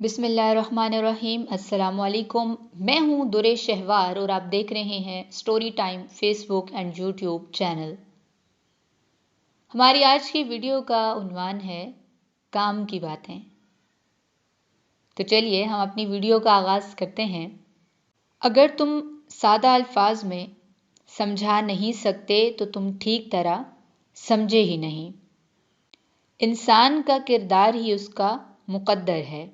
بسم اللہ الرحمن الرحیم۔ السلام علیکم، میں ہوں درِ شہوار اور آپ دیکھ رہے ہیں story time Facebook and YouTube channel. ہماری آج کی ویڈیو کا عنوان ہے کام کی باتیں۔ تو چلیے ہم اپنی ویڈیو کا آغاز کرتے ہیں۔ اگر تم سادہ الفاظ میں سمجھا نہیں سکتے تو تم ٹھیک طرح سمجھے ہی نہیں۔ انسان کا کردار ہی اس کا مقدر ہے۔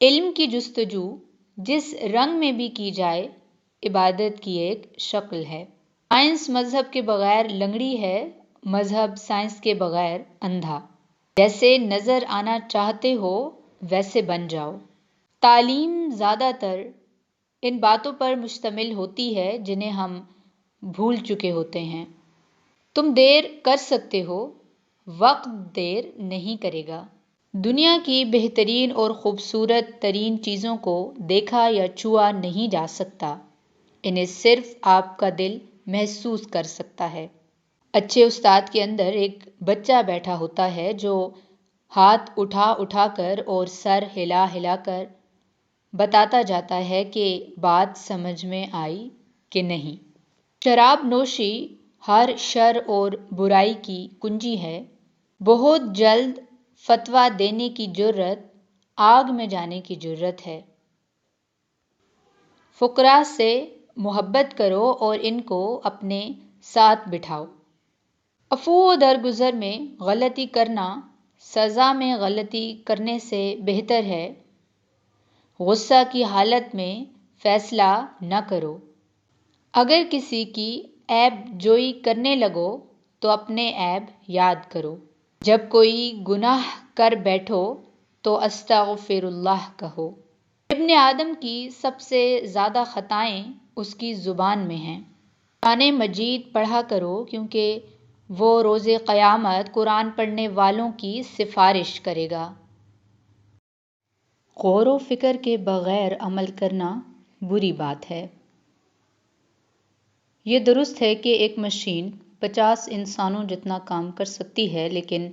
علم کی جستجو جس رنگ میں بھی کی جائے عبادت کی ایک شکل ہے۔ سائنس مذہب کے بغیر لنگڑی ہے، مذہب سائنس کے بغیر اندھا۔ جیسے نظر آنا چاہتے ہو ویسے بن جاؤ۔ تعلیم زیادہ تر ان باتوں پر مشتمل ہوتی ہے جنہیں ہم بھول چکے ہوتے ہیں۔ تم دیر کر سکتے ہو، وقت دیر نہیں کرے گا۔ دنیا کی بہترین اور خوبصورت ترین چیزوں کو دیکھا یا چھوا نہیں جا سکتا، انہیں صرف آپ کا دل محسوس کر سکتا ہے۔ اچھے استاد کے اندر ایک بچہ بیٹھا ہوتا ہے جو ہاتھ اٹھا اٹھا کر اور سر ہلا ہلا کر بتاتا جاتا ہے کہ بات سمجھ میں آئی کہ نہیں۔ شراب نوشی ہر شر اور برائی کی کنجی ہے۔ بہت جلد فتویٰ دینے کی جرأت آگ میں جانے کی جرأت ہے۔ فقراء سے محبت کرو اور ان کو اپنے ساتھ بٹھاؤ۔ عفو و درگزر میں غلطی کرنا سزا میں غلطی کرنے سے بہتر ہے۔ غصہ کی حالت میں فیصلہ نہ کرو۔ اگر کسی کی عیب جوئی کرنے لگو تو اپنے عیب یاد کرو۔ جب کوئی گناہ کر بیٹھو تو استغفر اللہ کہو۔ ابن آدم کی سب سے زیادہ خطائیں اس کی زبان میں ہیں۔ قرآن مجید پڑھا کرو کیونکہ وہ روز قیامت قرآن پڑھنے والوں کی سفارش کرے گا۔ غور و فکر کے بغیر عمل کرنا بری بات ہے۔ یہ درست ہے کہ ایک مشین 50 انسانوں جتنا کام کر سکتی ہے، لیکن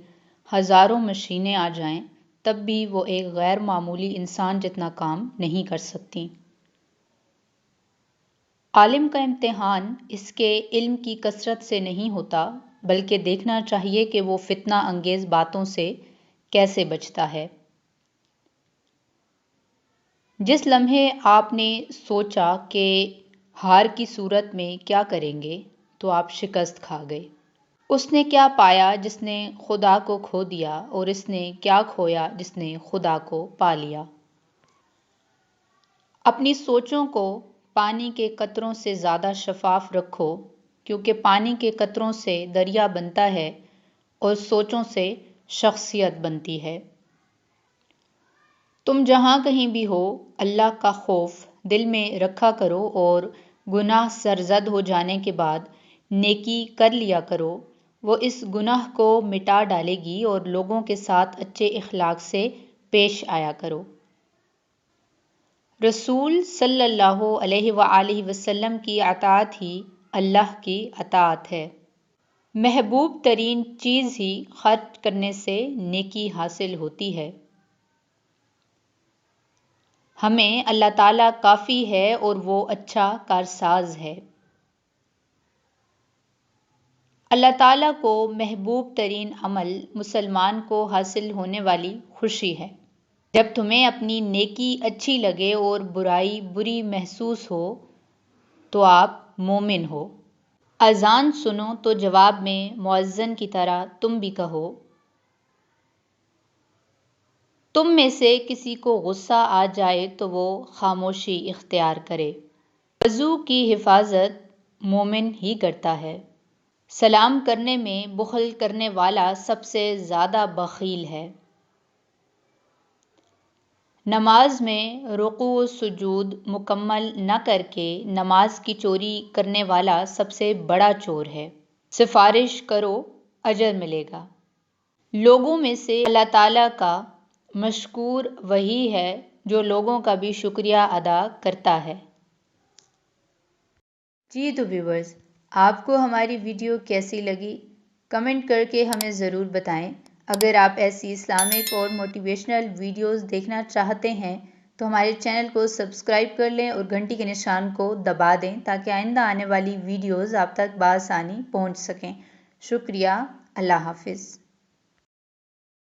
ہزاروں مشینیں آ جائیں تب بھی وہ ایک غیر معمولی انسان جتنا کام نہیں کر سکتی۔ عالم کا امتحان اس کے علم کی کثرت سے نہیں ہوتا، بلکہ دیکھنا چاہیے کہ وہ فتنہ انگیز باتوں سے کیسے بچتا ہے۔ جس لمحے آپ نے سوچا کہ ہار کی صورت میں کیا کریں گے تو آپ شکست کھا گئے۔ اس نے کیا پایا جس نے خدا کو کھو دیا، اور اس نے کیا کھویا جس نے خدا کو پا لیا۔ اپنی سوچوں کو پانی کے قطروں سے زیادہ شفاف رکھو، کیونکہ پانی کے قطروں سے دریا بنتا ہے اور سوچوں سے شخصیت بنتی ہے۔ تم جہاں کہیں بھی ہو اللہ کا خوف دل میں رکھا کرو اور گناہ سرزد ہو جانے کے بعد نیکی کر لیا کرو، وہ اس گناہ کو مٹا ڈالے گی، اور لوگوں کے ساتھ اچھے اخلاق سے پیش آیا کرو۔ رسول صلی اللہ علیہ وآلہ وسلم کی اطاعت ہی اللہ کی اطاعت ہے۔ محبوب ترین چیز ہی خرچ کرنے سے نیکی حاصل ہوتی ہے۔ ہمیں اللہ تعالیٰ کافی ہے اور وہ اچھا کارساز ہے۔ اللہ تعالیٰ کو محبوب ترین عمل مسلمان کو حاصل ہونے والی خوشی ہے۔ جب تمہیں اپنی نیکی اچھی لگے اور برائی بری محسوس ہو تو آپ مومن ہو۔ اذان سنو تو جواب میں مؤذن کی طرح تم بھی کہو۔ تم میں سے کسی کو غصہ آ جائے تو وہ خاموشی اختیار کرے۔ وضو کی حفاظت مومن ہی کرتا ہے۔ سلام کرنے میں بخل کرنے والا سب سے زیادہ بخیل ہے۔ نماز میں رکوع و سجود مکمل نہ کر کے نماز کی چوری کرنے والا سب سے بڑا چور ہے۔ سفارش کرو، اجر ملے گا۔ لوگوں میں سے اللہ تعالیٰ کا مشکور وہی ہے جو لوگوں کا بھی شکریہ ادا کرتا ہے۔ جی تو ویورز، آپ کو ہماری ویڈیو کیسی لگی؟ کمنٹ کر کے ہمیں ضرور بتائیں۔ اگر آپ ایسی اسلامک اور موٹیویشنل ویڈیوز دیکھنا چاہتے ہیں تو ہمارے چینل کو سبسکرائب کر لیں اور گھنٹی کے نشان کو دبا دیں تاکہ آئندہ آنے والی ویڈیوز آپ تک بآسانی پہنچ سکیں۔ شکریہ۔ اللہ حافظ۔